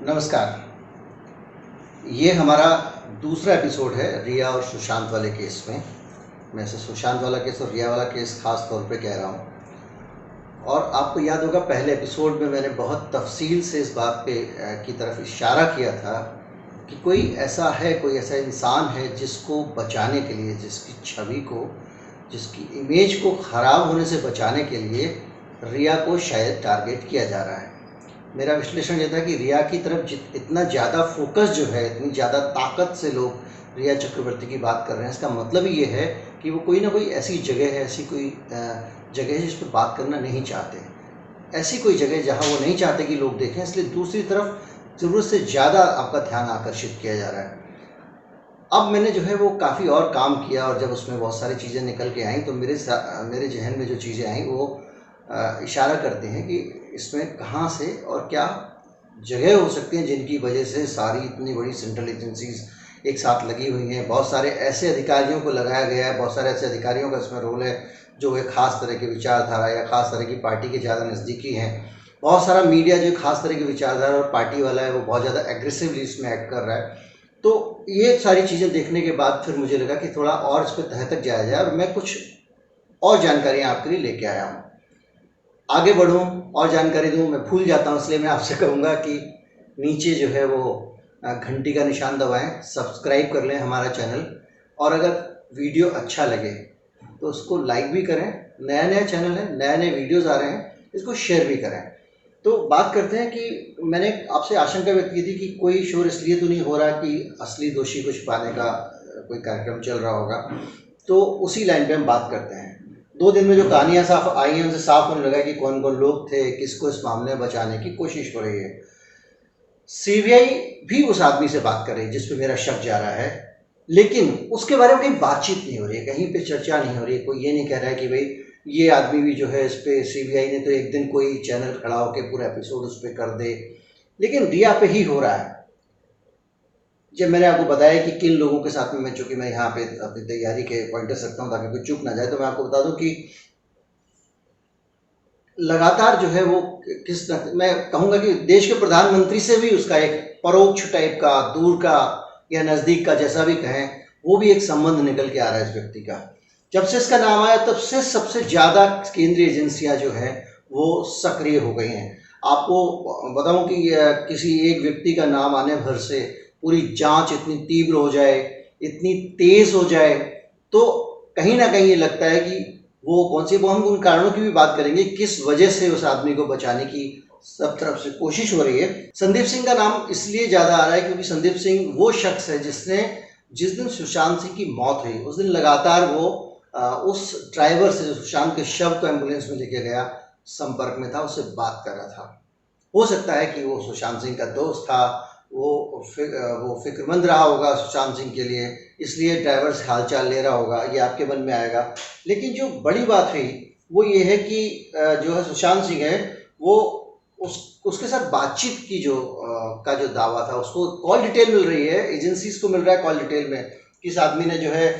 नमस्कार। ये हमारा दूसरा एपिसोड है रिया और सुशांत वाले केस में। मैं इसे सुशांत वाला केस और रिया वाला केस खास तौर पे कह रहा हूँ। और आपको याद होगा पहले एपिसोड में मैंने बहुत तफसील से इस बात पे की तरफ इशारा किया था कि कोई ऐसा इंसान है जिसको बचाने के लिए, जिसकी छवि को, जिसकी इमेज को ख़राब होने से बचाने के लिए रिया को शायद टारगेट किया जा रहा है। मेरा विश्लेषण ये था कि रिया की तरफ इतना ज़्यादा फोकस जो है, इतनी ज़्यादा ताकत से लोग रिया चक्रवर्ती की बात कर रहे हैं, इसका मतलब ये है कि वो कोई ना कोई ऐसी जगह है, ऐसी कोई जगह है जिस पर बात करना नहीं चाहते, ऐसी कोई जगह जहाँ वो नहीं चाहते कि लोग देखें, इसलिए दूसरी तरफ ज़रूरत से ज़्यादा आपका ध्यान आकर्षित किया जा रहा है। अब मैंने जो है वो काफ़ी और काम किया और जब उसमें बहुत सारी चीज़ें निकल के आईं तो मेरे जहन में जो चीज़ें आईं वो इशारा करते हैं कि इसमें कहाँ से और क्या जगह हो सकती हैं जिनकी वजह से सारी इतनी बड़ी सेंट्रल एजेंसीज एक साथ लगी हुई हैं। बहुत सारे ऐसे अधिकारियों को लगाया गया है, बहुत सारे ऐसे अधिकारियों का इसमें रोल है जो एक ख़ास तरह की विचारधारा या ख़ास तरह की पार्टी के ज़्यादा नज़दीकी हैं। बहुत सारा मीडिया जो खास तरह की विचारधारा और पार्टी वाला है वो बहुत ज़्यादा एग्रेसिवली इसमें एक्ट कर रहा है। तो ये सारी चीज़ें देखने के बाद फिर मुझे लगा कि थोड़ा और इस पर तह तक जाया जाए और मैं कुछ और जानकारियाँ आपके लिए लेके आया हूँ। आगे बढ़ूँ और जानकारी दूँ, मैं भूल जाता हूँ, इसलिए मैं आपसे कहूँगा कि नीचे जो है वो घंटी का निशान दबाएं, सब्सक्राइब कर लें हमारा चैनल, और अगर वीडियो अच्छा लगे तो उसको लाइक भी करें। नया नया चैनल है, नए नए वीडियोज़ आ रहे हैं, इसको शेयर भी करें। तो बात करते हैं कि मैंने आपसे आशंका व्यक्त की थी कि कोई शोर इसलिए तो नहीं हो रहा कि असली दोषी को छुपाने का कोई कार्यक्रम चल रहा होगा, तो उसी लाइन पे हम बात करते हैं। 2 दिन में जो कहानियाँ साफ आई हैं उनसे साफ होने लगा कि कौन कौन लोग थे, किसको इस मामले में बचाने की कोशिश हो रही है। सीबीआई भी उस आदमी से बात कर रही है जिस पे मेरा शक जा रहा है, लेकिन उसके बारे में कहीं बातचीत नहीं हो रही है, कहीं पे चर्चा नहीं हो रही है। कोई ये नहीं कह रहा है कि भाई ये आदमी भी जो है इस पे सीबीआई ने तो एक दिन कोई चैनल खड़ा होकर पूरा एपिसोड उस पर कर दे, लेकिन रिया पे ही हो रहा है। जब मैंने आपको बताया कि किन लोगों के साथ में मैं, चूँकि मैं यहाँ पे अपनी तैयारी के पॉइंटर्स रखता हूँ ताकि कोई चूक ना जाए, तो मैं आपको बता दूँ कि लगातार जो है वो मैं कहूँगा कि देश के प्रधानमंत्री से भी उसका एक परोक्ष टाइप का, दूर का या नज़दीक का, जैसा भी कहें, वो भी एक संबंध निकल के आ रहा है इस व्यक्ति का। जब से इसका नाम आया तब से सबसे ज़्यादा केंद्रीय एजेंसियां जो हैं वो सक्रिय हो गई हैं। आपको बताऊं कि किसी एक व्यक्ति का नाम आने भर से पूरी जांच इतनी तीव्र हो जाए, इतनी तेज हो जाए, तो कहीं ना कहीं ये लगता है कि वो हम उन कारणों की भी बात करेंगे किस वजह से उस आदमी को बचाने की सब तरफ से कोशिश हो रही है। संदीप सिंह का नाम इसलिए ज़्यादा आ रहा है क्योंकि संदीप सिंह वो शख्स है जिसने जिस दिन सुशांत सिंह की मौत हुई उस दिन लगातार वो उस ड्राइवर से जो सुशांत के शव को एम्बुलेंस में लेके गया संपर्क में था, उससे बात कर रहा था। हो सकता है कि वो सुशांत सिंह का दोस्त था, वो फिक्रमंद रहा होगा सुशांत सिंह के लिए, इसलिए ड्राइवर से हालचाल ले रहा होगा, ये आपके मन में आएगा। लेकिन जो बड़ी बात हुई वो ये है कि जो है सुशांत सिंह है वो उसके साथ बातचीत की जो दावा था, उसको कॉल डिटेल मिल रही है, एजेंसीज को मिल रहा है कॉल डिटेल में, किस आदमी ने जो है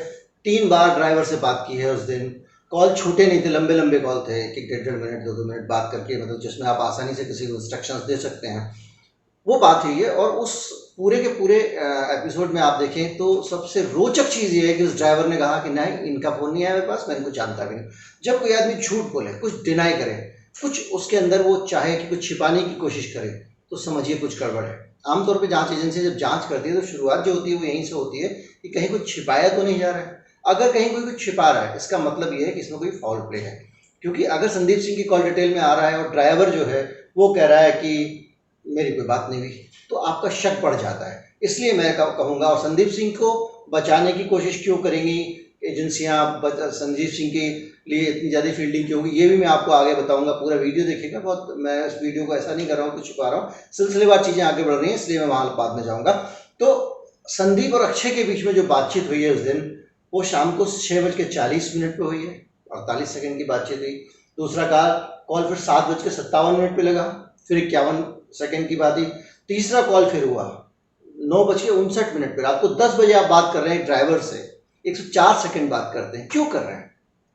3 बार ड्राइवर से बात की है उस दिन। कॉल छोटे नहीं थे, लंबे लंबे कॉल थे, एक 1.5 मिनट 2-2 मिनट बात करके, मतलब जिसमें आप आसानी से किसी को इंस्ट्रक्शंस दे सकते हैं, वो बात हुई है। और उस पूरे के पूरे एपिसोड में आप देखें तो सबसे रोचक चीज़ ये है कि उस ड्राइवर ने कहा कि नहीं, इनका फ़ोन नहीं आया मेरे पास, मैं इनको जानता भी नहीं। जब कोई आदमी झूठ बोले, कुछ डिनाई करे, कुछ उसके अंदर वो चाहे कि कुछ छिपाने की कोशिश करे, तो समझिए कुछ गड़बड़ है। आमतौर पर जांच एजेंसी जब जांच करती है तो शुरुआत जो होती है वो यहीं से होती है कि कहीं कुछ छिपाया तो नहीं जा रहा है। अगर कहीं कोई कुछ छिपा रहा है इसका मतलब ये है कि इसमें कोई फाउल प्ले है, क्योंकि अगर संदीप सिंह की कॉल डिटेल में आ रहा है और ड्राइवर जो है वो कह रहा है कि मेरी कोई बात नहीं हुई, तो आपका शक बढ़ जाता है। इसलिए मैं कहूँगा, और संदीप सिंह को बचाने की कोशिश क्यों करेंगी एजेंसियाँ, संदीप सिंह के लिए इतनी ज़्यादा फील्डिंग क्यों होगी, ये भी मैं आपको आगे बताऊंगा। पूरा वीडियो देखिएगा, बहुत मैं इस वीडियो को ऐसा नहीं कर रहा हूँ, कुछ छुपा रहा हूँ, सिलसिलेवार चीज़ें आगे बढ़ रही हैं, इसलिए मैं वहाँ बाद में जाऊँगा। तो संदीप और अक्षय के बीच में जो बातचीत हुई है उस दिन, वो शाम को 6:40 पे हुई है, 48 सेकंड की बातचीत हुई। दूसरा कॉल फिर 7:57 पे लगा, फिर 51 सेकंड की बात हुई। तीसरा कॉल फिर हुआ 9:59 पे। रात को 10 बजे आप बात कर रहे हैं ड्राइवर से, 104 सेकंड बात करते हैं, क्यों कर रहे हैं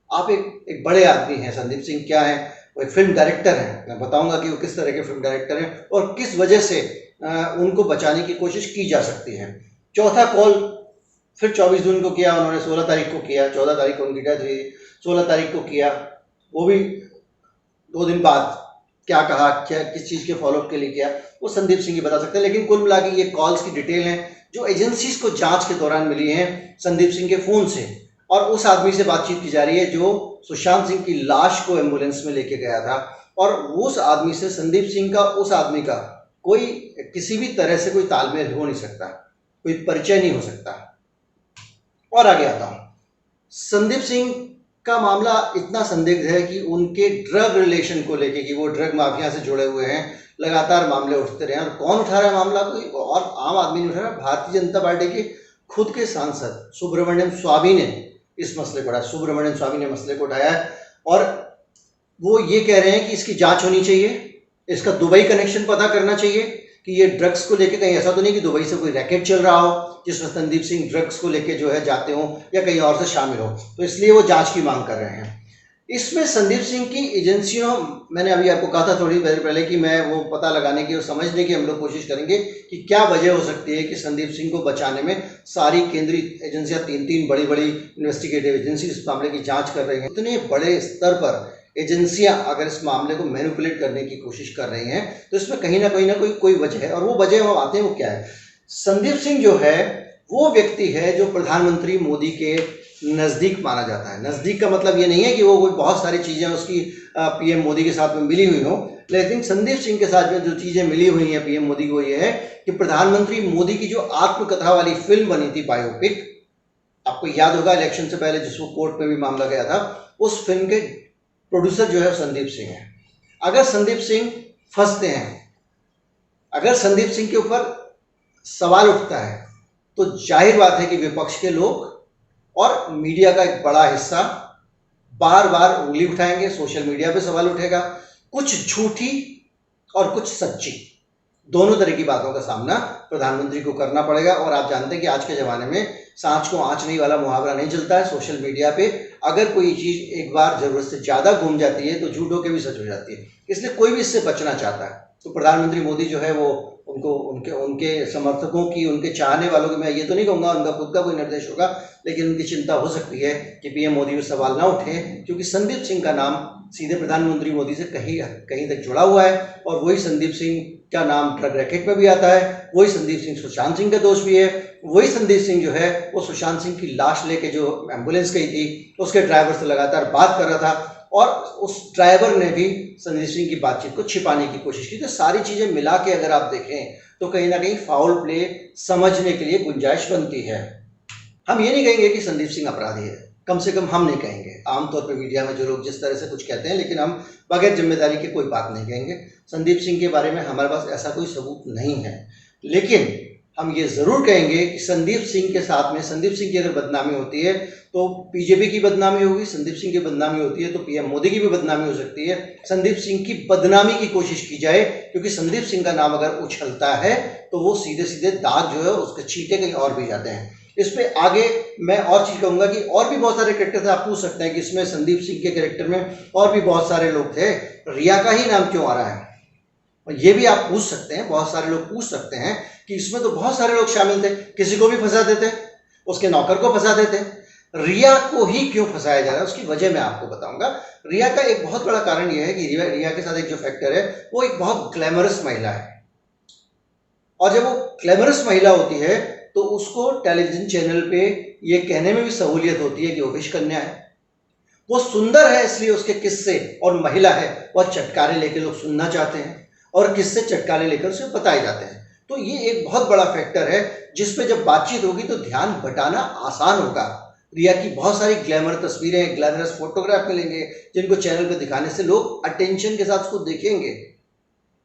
आप? एक बड़े आदमी हैं संदीप सिंह, क्या है वो, एक फिल्म डायरेक्टर हैं। मैं बताऊंगा कि वो किस तरह के फिल्म डायरेक्टर हैं और किस वजह से उनको बचाने की कोशिश की जा सकती है। चौथा कॉल फिर 24 जून को किया उन्होंने, 16 तारीख को किया, 14 तारीख को उनकी डेथ हुई, 16 तारीख को किया, वो भी 2 दिन बाद क्या कहा, क्या किस चीज़ के फॉलोअप के लिए किया, वो संदीप सिंह ही बता सकते हैं। लेकिन कुल मिला के ये कॉल्स की डिटेल हैं जो एजेंसीज को जांच के दौरान मिली हैं संदीप सिंह के फ़ोन से, और उस आदमी से बातचीत की जा रही है जो सुशांत सिंह की लाश को एम्बुलेंस में लेके गया था, और उस आदमी से संदीप सिंह का, उस आदमी का कोई किसी भी तरह से कोई तालमेल हो नहीं सकता, कोई परिचय नहीं हो सकता। और आगे आता हूँ, संदीप सिंह का मामला इतना संदिग्ध है कि उनके ड्रग रिलेशन को लेके कि वो ड्रग माफिया से जुड़े हुए हैं, लगातार मामले उठते रहे हैं। और कौन उठा रहा है मामला? कोई और आम आदमी नहीं उठा रहा, भारतीय जनता पार्टी के खुद के सांसद सुब्रमण्यम स्वामी ने इस मसले को उठाया। सुब्रमण्यम स्वामी ने मसले को उठाया है और वो ये कह रहे हैं कि इसकी जांच होनी चाहिए, इसका दुबई कनेक्शन पता करना चाहिए कि ये ड्रग्स को लेके कहीं ऐसा तो नहीं कि दुबई से कोई रैकेट चल रहा हो जिसमें संदीप सिंह ड्रग्स को लेके जो है जाते हो या कहीं और से शामिल हो, तो इसलिए वो जांच की मांग कर रहे हैं। इसमें संदीप सिंह की एजेंसियों, मैंने अभी आपको कहा था थोड़ी देर पहले कि मैं वो पता लगाने की और समझने की हम लोग कोशिश करेंगे कि क्या वजह हो सकती है कि संदीप सिंह को बचाने में सारी केंद्रीय एजेंसियां, 3 बड़ी बड़ी इन्वेस्टिगेटिव एजेंसी इस मामले की जांच कर रही हैं। इतने बड़े स्तर पर एजेंसियां अगर इस मामले को मैनिपुलेट करने की कोशिश कर रही हैं तो इसमें कहीं ना कोई वजह है, और वो वजह हम आते हैं वो क्या है। संदीप सिंह जो है वो व्यक्ति है जो प्रधानमंत्री मोदी के नज़दीक माना जाता है। नज़दीक का मतलब ये नहीं है कि वो कोई बहुत सारी चीज़ें उसकी पीएम मोदी के साथ में मिली हुई हो, लेकिन संदीप सिंह के साथ में जो चीज़ें मिली हुई हैं पीएम मोदी को, ये है कि प्रधानमंत्री मोदी की जो आत्मकथा वाली फिल्म बनी थी बायोपिक, आपको याद होगा इलेक्शन से पहले जिसको कोर्ट में भी मामला गया था, उस फिल्म के प्रोड्यूसर जो है संदीप सिंह है। अगर संदीप सिंह फंसते हैं, अगर संदीप सिंह के ऊपर सवाल उठता है तो जाहिर बात है कि विपक्ष के लोग और मीडिया का एक बड़ा हिस्सा बार बार उंगली उठाएंगे, सोशल मीडिया पे सवाल उठेगा, कुछ झूठी और कुछ सच्ची, दोनों तरह की बातों का सामना प्रधानमंत्री को करना पड़ेगा। और आप जानते हैं कि आज के ज़माने में सांच को आँच नहीं वाला मुहावरा नहीं चलता है। सोशल मीडिया पे अगर कोई चीज़ एक बार ज़रूरत से ज़्यादा घूम जाती है तो झूठ होकर भी सच हो जाती है, इसलिए कोई भी इससे बचना चाहता है। तो प्रधानमंत्री मोदी जो है वो उनको उनके समर्थकों की, उनके चाहने वालों की, मैं ये तो नहीं कहूँगा उनका खुद का कोई निर्देश होगा, लेकिन उनकी चिंता हो सकती है कि पीएम मोदी पे सवाल ना उठे, क्योंकि संदीप सिंह का नाम सीधे प्रधानमंत्री मोदी से कहीं तक जुड़ा हुआ है, और वही संदीप सिंह का नाम ड्रग रैकेट में भी आता है, वही संदीप सिंह सुशांत सिंह का दोस्त भी है, वही संदीप सिंह जो है वो सुशांत सिंह की लाश लेके जो एम्बुलेंस गई थी उसके ड्राइवर से लगातार बात कर रहा था, और उस ड्राइवर ने भी संदीप सिंह की बातचीत को छिपाने की कोशिश की। तो सारी चीज़ें मिला के अगर आप देखें तो कहीं ना कहीं फाउल प्ले समझने के लिए गुंजाइश बनती है। हम ये नहीं कहेंगे कि संदीप सिंह अपराधी है, कम से कम हम नहीं कहेंगे। आमतौर पर मीडिया में जो लोग जिस तरह से कुछ कहते हैं, लेकिन हम बगैर जिम्मेदारी के कोई बात नहीं कहेंगे। संदीप सिंह के बारे में हमारे पास ऐसा कोई सबूत नहीं है, लेकिन हम ये ज़रूर कहेंगे कि संदीप सिंह के साथ में, संदीप सिंह की अगर बदनामी होती है तो बीजेपी की बदनामी होगी, संदीप सिंह की बदनामी होती है तो पीएम मोदी की भी बदनामी हो सकती है। संदीप सिंह की बदनामी की कोशिश की जाए, क्योंकि संदीप सिंह का नाम अगर उछलता है तो वो सीधे सीधे दाग जो है उसके छींटे कहीं और भी जाते हैं। इस पे आगे मैं और चीज़ कहूँगा कि और भी बहुत सारे कैरेक्टर थे। आप पूछ सकते हैं कि इसमें संदीप सिंह के कैरेक्टर में और भी बहुत सारे लोग थे, रिया का ही नाम क्यों आ रहा है, और ये भी आप पूछ सकते हैं, बहुत सारे लोग पूछ सकते हैं कि इसमें तो बहुत सारे लोग शामिल थे, किसी को भी फंसा देते, उसके नौकर को फंसा देते, रिया को ही क्यों फंसाया जा रहा है, उसकी वजह मैं आपको बताऊंगा। रिया का एक बहुत बड़ा कारण यह है कि रिया के साथ एक जो फैक्टर है वो एक बहुत ग्लैमरस महिला है, और जब वो ग्लैमरस महिला होती है तो उसको टेलीविजन चैनल पे ये कहने में भी सहूलियत होती है कि वो विश कन्या है, वो सुंदर है इसलिए उसके किस्से, और महिला है वह चटकारे लेके लोग सुनना चाहते हैं और किस्से चटकारे लेकर उसे बताए जाते हैं। तो ये एक बहुत बड़ा फैक्टर है जिस पे जब बातचीत होगी तो ध्यान बटाना आसान होगा। रिया की बहुत सारी ग्लैमर तस्वीरें, ग्लैमरस फोटोग्राफ मिलेंगे जिनको चैनल पे दिखाने से लोग अटेंशन के साथ उसको देखेंगे।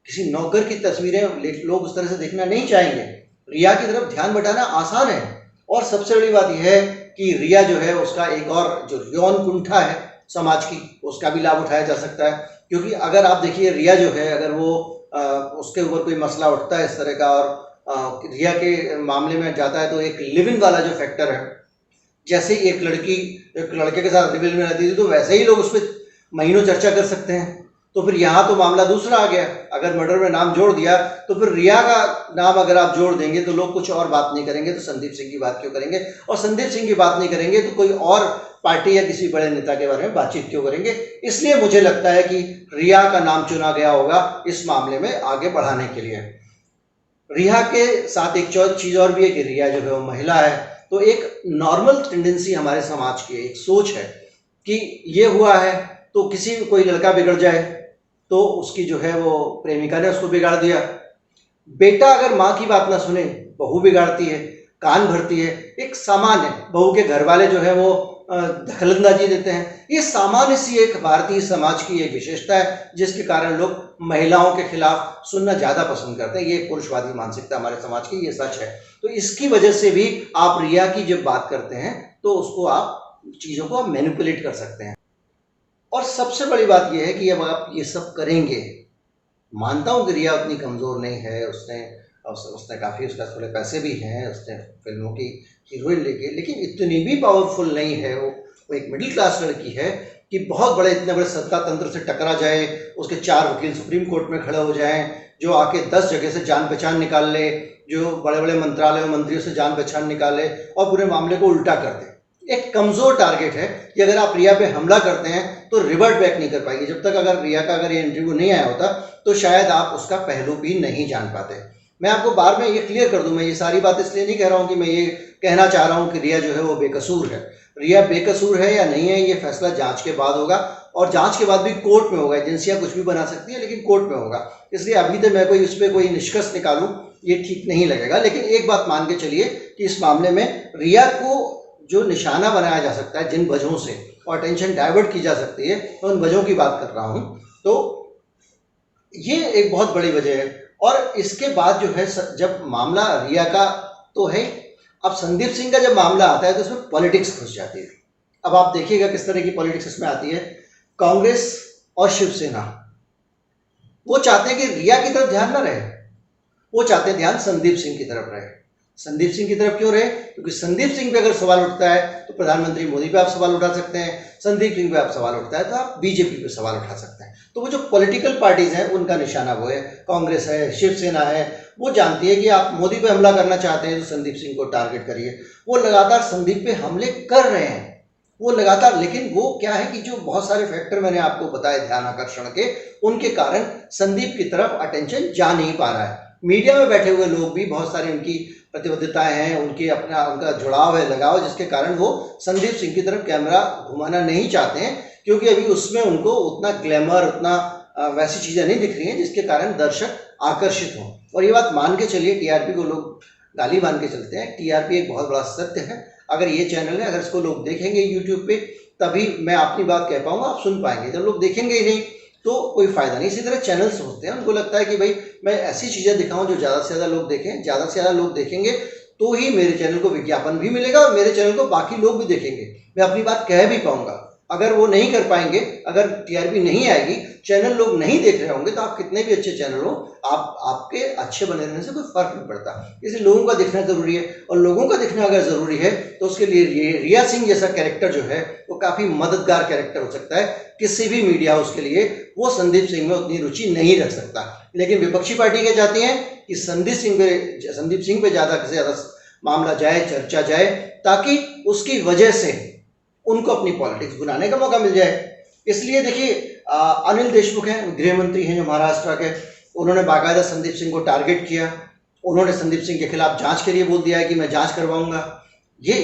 किसी नौकर की तस्वीरें लोग उस तरह से देखना नहीं चाहेंगे। रिया की तरफ ध्यान बटाना आसान है, और सबसे बड़ी बात यह है कि रिया जो है उसका एक और जो यौन कुंठा है समाज की, उसका भी लाभ उठाया जा सकता है। क्योंकि अगर आप देखिए रिया जो है, अगर वो उसके ऊपर कोई मसला उठता है इस तरह का और रिया के मामले में जाता है तो एक लिव इन वाला जो फैक्टर है, जैसे एक लड़की एक लड़के के साथ लिव इन में रहती थी तो वैसे ही लोग उस पर महीनों चर्चा कर सकते हैं। तो फिर यहाँ तो मामला दूसरा आ गया। अगर मर्डर में नाम जोड़ दिया तो फिर रिया का नाम अगर आप जोड़ देंगे तो लोग कुछ और बात नहीं करेंगे, तो संदीप सिंह की बात क्यों करेंगे, और संदीप सिंह की बात नहीं करेंगे तो कोई और पार्टी या किसी बड़े नेता के बारे में बातचीत क्यों करेंगे। इसलिए मुझे लगता है कि रिया का नाम चुना गया होगा इस मामले में आगे बढ़ाने के लिए। रिया के साथ एक चीज और भी है कि रिया जो है वो महिला है, तो एक नॉर्मल टेंडेंसी हमारे समाज की एक सोच है कि ये हुआ है तो किसी कोई लड़का बिगड़ जाए तो उसकी जो है वो प्रेमिका ने उसको बिगाड़ दिया, बेटा अगर माँ की बात ना सुने बहू बिगाड़ती है, कान भरती है, एक सामान्य बहू के घर वाले जो है वो दखलंदाजी देते हैं। ये सामान्य सी एक भारतीय समाज की एक विशेषता है जिसके कारण लोग महिलाओं के खिलाफ सुनना ज्यादा पसंद करते हैं। ये पुरुषवादी मानसिकता हमारे समाज की, ये सच है। तो इसकी वजह से भी आप रिया की जब बात करते हैं तो उसको आप चीजों को मैनिपुलेट कर सकते हैं। और सबसे बड़ी बात यह है कि अब आप ये सब करेंगे, मानता हूं कि रिया उतनी कमजोर नहीं है, उसने काफी, उसका थोड़े पैसे भी हैं, उसने फिल्मों की हीरोइन लेकिन इतनी भी पावरफुल नहीं है। वो एक मिडिल क्लास लड़की है कि बहुत बड़े, इतने बड़े सत्ता तंत्र से टकरा जाए, उसके 4 वकील सुप्रीम कोर्ट में खड़े हो जाएं, जो आके 10 जगह से जान पहचान निकाल ले, जो बड़े बड़े मंत्रालय मंत्रियों से जान पहचान निकाले और पूरे मामले को उल्टा कर दे। एक कमजोर टारगेट है कि अगर आप रिया पे हमला करते हैं तो रिवर्ट बैक नहीं कर पाएगी। जब तक अगर रिया का अगर ये इंटरव्यू नहीं आया होता तो शायद आप उसका पहलू भी नहीं जान पाते। मैं आपको बाद में ये क्लियर कर दूं, मैं ये सारी बात इसलिए नहीं कह रहा हूं कि मैं ये कहना चाह रहा हूं कि रिया जो है वो बेकसूर है। रिया बेकसूर है या नहीं है ये फैसला जांच के बाद होगा, और जांच के बाद भी कोर्ट में होगा। एजेंसियां कुछ भी बना सकती है लेकिन कोर्ट में होगा, इसलिए अभी तक मैं इस पर कोई निष्कर्ष निकालूं ये ठीक नहीं लगेगा। लेकिन एक बात मान के चलिए कि इस मामले में रिया को जो निशाना बनाया जा सकता है जिन वजहों से, और अटेंशन डाइवर्ट की जा सकती है, मैं उन वजहों की बात कर रहा हूं। तो ये एक बहुत बड़ी वजह है। और इसके बाद जो है जब मामला रिया का तो है, अब संदीप सिंह का जब मामला आता है तो उसमें पॉलिटिक्स घुस जाती है। अब आप देखिएगा किस तरह की पॉलिटिक्स इसमें आती है। कांग्रेस और शिवसेना वो चाहते हैं कि रिया की तरफ ध्यान ना रहे, वो चाहते हैं ध्यान संदीप सिंह की तरफ रहे। संदीप सिंह की तरफ क्यों रहे? क्योंकि संदीप सिंह पे अगर सवाल उठता है तो प्रधानमंत्री मोदी पे आप सवाल उठा सकते हैं, संदीप सिंह पे आप सवाल उठता है तो आप बीजेपी पे सवाल उठा सकते हैं। तो वो जो पॉलिटिकल पार्टीज हैं उनका निशाना वो है, कांग्रेस है, शिवसेना है, वो जानती है कि आप मोदी पे हमला करना चाहते हैं तो संदीप सिंह को टारगेट करिए। वो लगातार संदीप पे हमले कर रहे हैं, वो लगातार। लेकिन वो क्या है कि जो बहुत सारे फैक्टर मैंने आपको बताए ध्यान आकर्षण के, उनके कारण संदीप की तरफ अटेंशन जा नहीं पा रहा है। मीडिया में बैठे हुए लोग भी बहुत सारी उनकी प्रतिबद्धताएं हैं, उनका जुड़ाव है, लगाव, जिसके कारण वो संदीप सिंह की तरफ कैमरा घुमाना नहीं चाहते हैं, क्योंकि अभी उसमें उनको उतना ग्लैमर, उतना वैसी चीजें नहीं दिख रही हैं जिसके कारण दर्शक आकर्षित हों। और ये बात मान के चलिए, टीआरपी को लोग गाली मान के चलते हैं, टीआरपी एक बहुत बड़ा सत्य है। अगर ये चैनल है, अगर इसको लोग देखेंगे यूट्यूब पे तभी मैं अपनी बात कह पाऊंगा, आप सुन पाएंगे। जब लोग देखेंगे ही नहीं तो कोई फायदा नहीं। इसी तरह चैनल्स होते हैं, उनको लगता है कि भाई मैं ऐसी चीजें दिखाऊं जो ज्यादा से ज्यादा लोग देखें, ज्यादा से ज्यादा लोग देखेंगे तो ही मेरे चैनल को विज्ञापन भी मिलेगा और मेरे चैनल को बाकी लोग भी देखेंगे, मैं अपनी बात कह भी पाऊंगा। अगर वो नहीं कर पाएंगे, अगर टीआरपी नहीं आएगी, चैनल लोग नहीं देख रहे होंगे, तो आप कितने भी अच्छे चैनल हो, आपके अच्छे बने रहने से कोई फर्क नहीं पड़ता। इसलिए लोगों का दिखना जरूरी है, और लोगों का दिखना अगर जरूरी है तो उसके लिए रिया सिंह जैसा कैरेक्टर जो है वो काफी मददगार कैरेक्टर हो सकता है। किसी भी मीडिया हाउस के लिए वो संदीप सिंह में उतनी रुचि नहीं रख सकता। लेकिन विपक्षी पार्टी क्या चाहती है कि संदीप सिंह पे ज्यादा से ज्यादा मामला जाए, चर्चा जाए, ताकि उसकी वजह से उनको अपनी पॉलिटिक्स बनाने का मौका मिल जाए। इसलिए देखिए, अनिल देशमुख हैं, गृह मंत्री हैं जो महाराष्ट्र के, उन्होंने बाकायदा संदीप सिंह को टारगेट किया। उन्होंने संदीप सिंह के खिलाफ जांच के लिए बोल दिया है कि मैं जांच करवाऊंगा। ये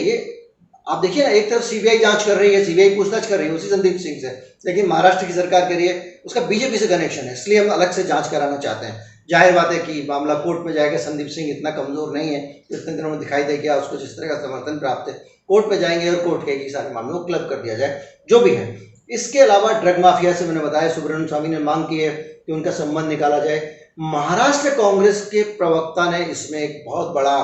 आप देखिए ना, एक तरफ सीबीआई जांच कर रही है, सीबीआई पूछताछ कर रही है उसी संदीप सिंह से, लेकिन महाराष्ट्र की सरकार कह रही है उसका बीजेपी से कनेक्शन है, इसलिए हम अलग से जांच कराना चाहते हैं। जाहिर बात है कि मामला कोर्ट में जाएगा, संदीप सिंह इतना कमजोर नहीं है, इतने दिनों में दिखाई दे गया उसको जिस तरह का समर्थन प्राप्त है। कोर्ट में जाएंगे और कोर्ट कहेगी सारे मामलों को क्लब कर दिया जाए, जो भी है। इसके अलावा ड्रग माफिया से मैंने बताया, सुब्रमण्यम स्वामी ने मांग की है कि उनका संबंध निकाला जाए। महाराष्ट्र कांग्रेस के प्रवक्ता ने इसमें एक बहुत बड़ा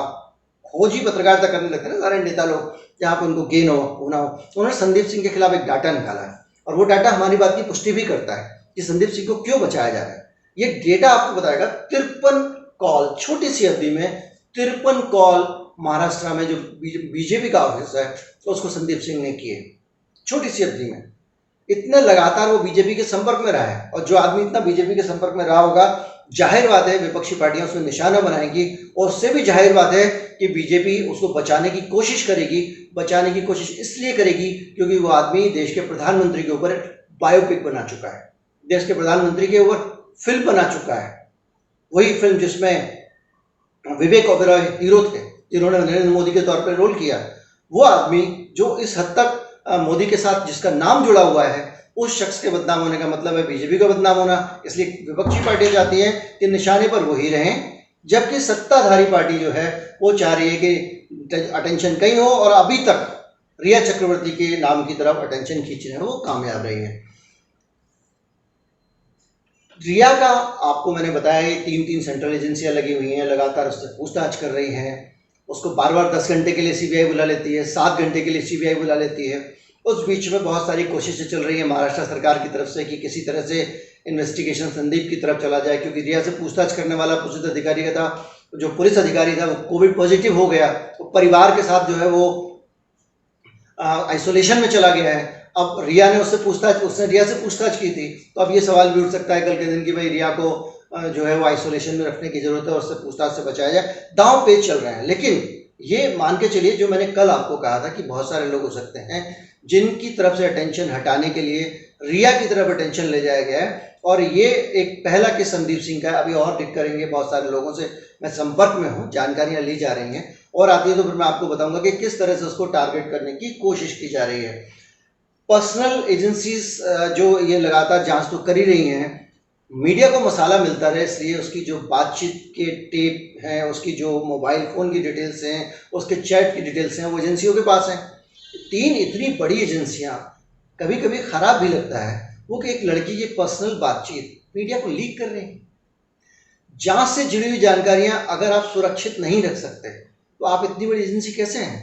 खोजी पत्रकारिता करने लगते हैं ना सारे नेता लोग, जहाँ पर उनको गेन होना हो। उन्होंने संदीप सिंह के खिलाफ एक डाटा निकाला है, और वो डाटा हमारी बात की पुष्टि भी करता है कि संदीप सिंह को क्यों बचाया जा रहा है। ये डेटा आपको बताएगा 53 कॉल, छोटी सी अवधि में 53 कॉल महाराष्ट्र में जो बीजेपी का ऑफिस है तो उसको संदीप सिंह ने किए, छोटी सी अवधि में। इतने लगातार वो बीजेपी के संपर्क में रहा है, और जो आदमी इतना बीजेपी के संपर्क में रहा होगा, जाहिर बात है विपक्षी पार्टियां उसमें निशाना बनाएंगी, और उससे भी जाहिर बात है कि बीजेपी उसको बचाने की कोशिश करेगी। बचाने की कोशिश इसलिए करेगी क्योंकि वो आदमी देश के प्रधानमंत्री के ऊपर बायोपिक बना चुका है, देश के प्रधानमंत्री के ऊपर फिल्म बना चुका है। वही फिल्म जिसमें विवेक ओबेरॉय हीरो थे, जिन्होंने नरेंद्र मोदी के तौर पर रोल किया, वो आदमी जो इस हद तक मोदी के साथ जिसका नाम जुड़ा हुआ है, उस शख्स के बदनाम होने का मतलब है बीजेपी का बदनाम होना। इसलिए विपक्षी पार्टियां चाहती हैं कि निशाने पर वही रहें, जबकि सत्ताधारी पार्टी जो है वो चाह रही है कि अटेंशन कहीं हो, और अभी तक रिया चक्रवर्ती के नाम की तरफ अटेंशन खींचने में वो कामयाब रही है। रिया का आपको मैंने बताया, 3 सेंट्रल एजेंसियां लगी हुई हैं, लगातार उससे पूछताछ कर रही हैं, उसको बार बार 10 घंटे के लिए सीबीआई बुला लेती है, 7 घंटे के लिए सीबीआई बुला लेती है। उस बीच में बहुत सारी कोशिशें चल रही हैं महाराष्ट्र सरकार की तरफ से कि किसी तरह से इन्वेस्टिगेशन संदीप की तरफ चला जाए, क्योंकि रिया से पूछताछ करने वाला पुलिस अधिकारी का था, जो पुलिस अधिकारी था वो कोविड पॉजिटिव हो गया, तो परिवार के साथ जो है वो आइसोलेशन में चला गया है। अब रिया ने उसने रिया से पूछताछ की थी, तो अब ये सवाल भी उठ सकता है कल के दिन कि भाई रिया को जो है वो आइसोलेशन में रखने की जरूरत है और उससे पूछताछ से बचाया जाए। दांव पेच चल रहे हैं, लेकिन ये मान के चलिए, जो मैंने कल आपको कहा था कि बहुत सारे लोग हो सकते हैं जिनकी तरफ से अटेंशन हटाने के लिए रिया की तरफ अटेंशन ले जाया गया है, और ये एक पहला केस संदीप सिंह का है। अभी और डिक करेंगे, बहुत सारे लोगों से मैं संपर्क में हूँ, जानकारियाँ ली जा रही हैं, और आती है तो फिर मैं आपको बताऊंगा कि किस तरह से उसको टारगेट करने की कोशिश की जा रही है। पर्सनल एजेंसीज जो ये लगातार जांच तो कर ही रही हैं, मीडिया को मसाला मिलता रहे इसलिए उसकी जो बातचीत के टेप हैं, उसकी जो मोबाइल फ़ोन की डिटेल्स हैं, उसके चैट की डिटेल्स हैं, वो एजेंसियों के पास हैं। 3 इतनी बड़ी एजेंसियां, कभी कभी ख़राब भी लगता है वो कि एक लड़की की पर्सनल बातचीत मीडिया को लीक कर रही है। जांच से जुड़ी हुई जानकारियां अगर आप सुरक्षित नहीं रख सकते तो आप इतनी बड़ी एजेंसी कैसे हैं?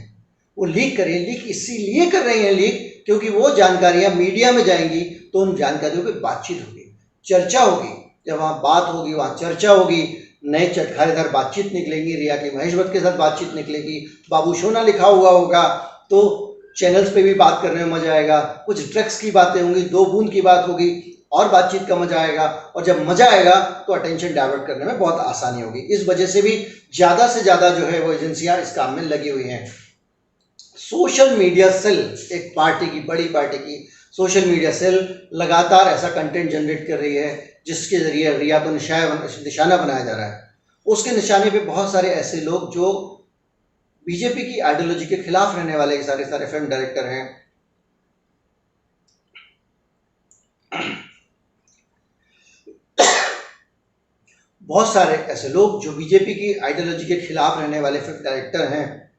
वो लीक कर रही है। लीक इसीलिए कर रही हैं लीक क्योंकि वो जानकारियां मीडिया में जाएंगी तो उन जानकारियों पर बातचीत होगी, चर्चा होगी। जब वहाँ बात होगी, वहाँ चर्चा होगी, नए चटखारेदार बातचीत निकलेंगी, रिया के महेश भट्ट के साथ बातचीत निकलेगी, बाबू सोना लिखा हुआ होगा तो चैनल्स पे भी बात करने में मजा आएगा। कुछ ड्रग्स की बातें होंगी, 2 बूंद की बात होगी, और बातचीत का मजा आएगा, और जब मजा आएगा तो अटेंशन डाइवर्ट करने में बहुत आसानी होगी। इस वजह से भी ज़्यादा से ज़्यादा जो है वो एजेंसियां इस काम में लगी हुई हैं। सोशल मीडिया सेल, एक पार्टी की, बड़ी पार्टी की सोशल मीडिया सेल लगातार ऐसा कंटेंट जनरेट कर रही है जिसके जरिए रिया को निशाना बनाया जा रहा है। उसके निशाने पे बहुत सारे ऐसे लोग जो बीजेपी की आइडियोलॉजी के खिलाफ रहने वाले सारे फिल्म डायरेक्टर हैं, बहुत सारे ऐसे लोग जो बीजेपी की आइडियोलॉजी के खिलाफ रहने वाले फिल्म डायरेक्टर हैं,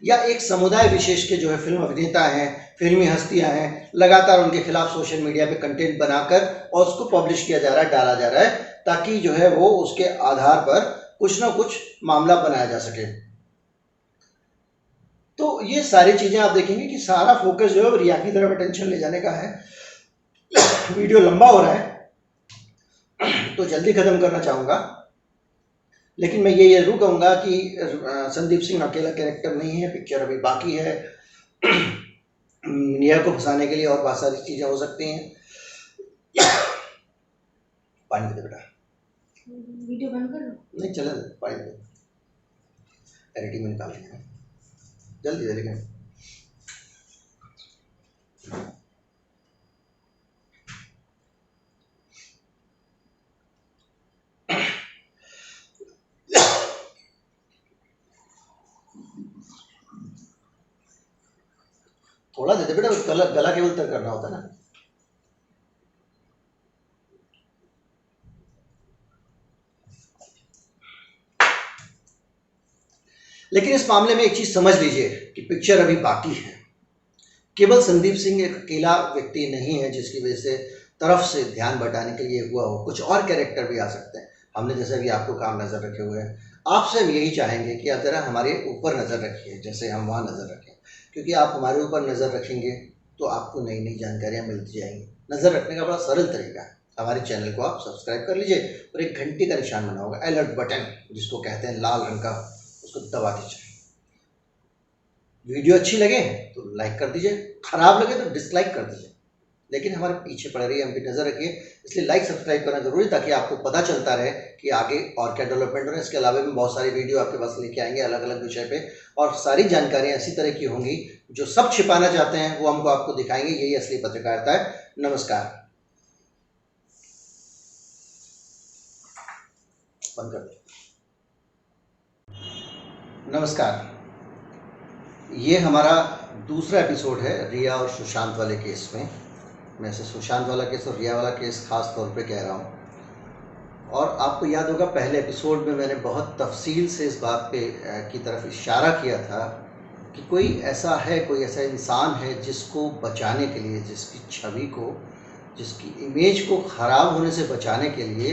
या एक समुदाय विशेष के जो है फिल्म अभिनेता हैं, फिल्मी हस्तियां हैं, लगातार उनके खिलाफ सोशल मीडिया पे कंटेंट बनाकर और उसको पब्लिश किया जा रहा है, डाला जा रहा है, ताकि जो है वो उसके आधार पर कुछ ना कुछ मामला बनाया जा सके। तो ये सारी चीजें आप देखेंगे कि सारा फोकस जो है रिया की तरफ अटेंशन ले जाने का है। वीडियो लंबा हो रहा है तो जल्दी खत्म करना चाहूंगा, लेकिन मैं ये जरूर कहूँगा कि संदीप सिंह अकेला कैरेक्टर नहीं है, पिक्चर अभी बाकी है। रिया को फंसाने के लिए और बहुत सारी चीज़ें हो सकती हैं। पानी दे बेटा, वीडियो बंद कर लो। नहीं चले, पानी दे, एडिटिंग में निकाल देंगे जल्दी दे। लेकिन थोड़ा दे दे बेटा, गला केवल तक करना होता है ना। लेकिन इस मामले में एक चीज समझ लीजिए कि पिक्चर अभी बाकी है। केवल संदीप सिंह एक अकेला व्यक्ति नहीं है जिसकी वजह से तरफ से ध्यान बटाने के लिए हुआ हो, कुछ और कैरेक्टर भी आ सकते हैं। हमने जैसे भी आपको काम नजर रखे हुए हैं, आपसे हम यही चाहेंगे कि आप जरा हमारे ऊपर नजर रखिए जैसे हम वहाँ नजर रखें, क्योंकि आप हमारे ऊपर नजर रखेंगे तो आपको नई नई जानकारियाँ मिलती जाएंगी। नजर रखने का बड़ा सरल तरीका है, हमारे चैनल को आप सब्सक्राइब कर लीजिए और एक घंटी का निशान बना होगा, अलर्ट बटन जिसको कहते हैं, लाल रंग का, उसको दबा दीजिए। वीडियो अच्छी लगे तो लाइक कर दीजिए, खराब लगे तो डिसलाइक कर दीजिए। लेकिन हमारे पीछे पड़ रही है, हम भी नज़र रखिए। इसलिए लाइक सब्सक्राइब करना जरूरी, ताकि आपको पता चलता रहे कि आगे और क्या डेवलपमेंट हो रहा है। इसके अलावा भी बहुत सारी वीडियो आपके पास लेके आएंगे अलग अलग विषय पे, और सारी जानकारियाँ इसी तरह की होंगी। जो सब छिपाना चाहते हैं वो हमको आपको दिखाएंगे। यही असली पत्रकारिता है। नमस्कार। बंद कर दो। नमस्कार। ये हमारा दूसरा एपिसोड है रिया और सुशांत वाले केस में। मैं इसे सुशांत वाला केस और रिया वाला केस खास तौर पे कह रहा हूँ। और आपको याद होगा, पहले एपिसोड में मैंने बहुत तफसील से इस बात पे की तरफ इशारा किया था कि कोई ऐसा इंसान है जिसको बचाने के लिए, जिसकी छवि को, जिसकी इमेज को ख़राब होने से बचाने के लिए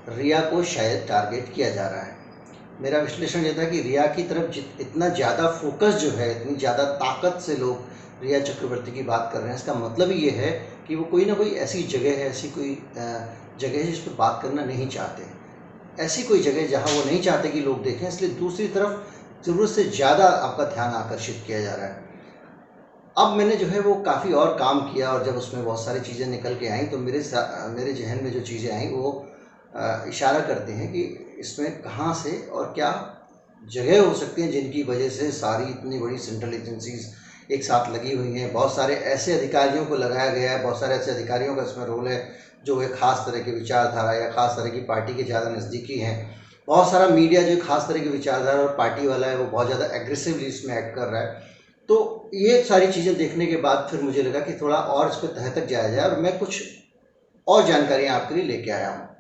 रिया को शायद टारगेट किया जा रहा है। मेरा विश्लेषण ये था कि रिया की तरफ इतना ज़्यादा फोकस जो है, इतनी ज़्यादा ताकत से लोग रिया चक्रवर्ती की बात कर रहे हैं, इसका मतलब ये है कि वो कोई ना कोई ऐसी जगह है, ऐसी कोई जगह है जिस पर बात करना नहीं चाहते। ऐसी कोई जगह जहाँ वो नहीं चाहते कि लोग देखें, इसलिए दूसरी तरफ ज़रूरत से ज़्यादा आपका ध्यान आकर्षित किया जा रहा है। अब मैंने जो है वो काफ़ी और काम किया, और जब उसमें बहुत सारी चीज़ें निकल के आई तो मेरे जहन में जो चीज़ें आई वो इशारा करते हैं कि इसमें कहाँ से और क्या जगह हो सकती हैं जिनकी वजह से सारी इतनी बड़ी सेंट्रल एजेंसीज एक साथ लगी हुई हैं। बहुत सारे ऐसे अधिकारियों को लगाया गया है, बहुत सारे ऐसे अधिकारियों का इसमें रोल है जो एक ख़ास तरह की विचारधारा या ख़ास तरह की पार्टी के ज़्यादा नज़दीकी हैं। बहुत सारा मीडिया जो खास तरह की विचारधारा और पार्टी वाला है वो बहुत ज़्यादा एग्रेसिवली इसमें एक्ट कर रहा है। तो ये सारी चीज़ें देखने के बाद फिर मुझे लगा कि थोड़ा और इस पर तह तक जाया जाए, और मैं कुछ और जानकारियाँ आपके लिए लेके आया हूँ।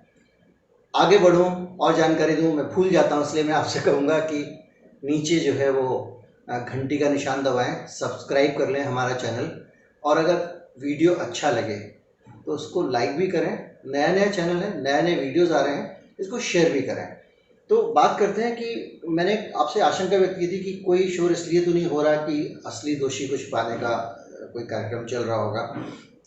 आगे बढ़ूँ और जानकारी दूँ, मैं भूल जाता हूँ, इसलिए मैं आपसे कहूँगा कि नीचे जो है वो घंटी का निशान दबाएं, सब्सक्राइब कर लें हमारा चैनल, और अगर वीडियो अच्छा लगे तो उसको लाइक भी करें। नया नया चैनल है, नए नए वीडियोज़ आ रहे हैं, इसको शेयर भी करें। तो बात करते हैं कि मैंने आपसे आशंका व्यक्त की थी कि कोई शोर इसलिए तो नहीं हो रहा कि असली दोषी को छिपाने का कोई कार्यक्रम चल रहा होगा।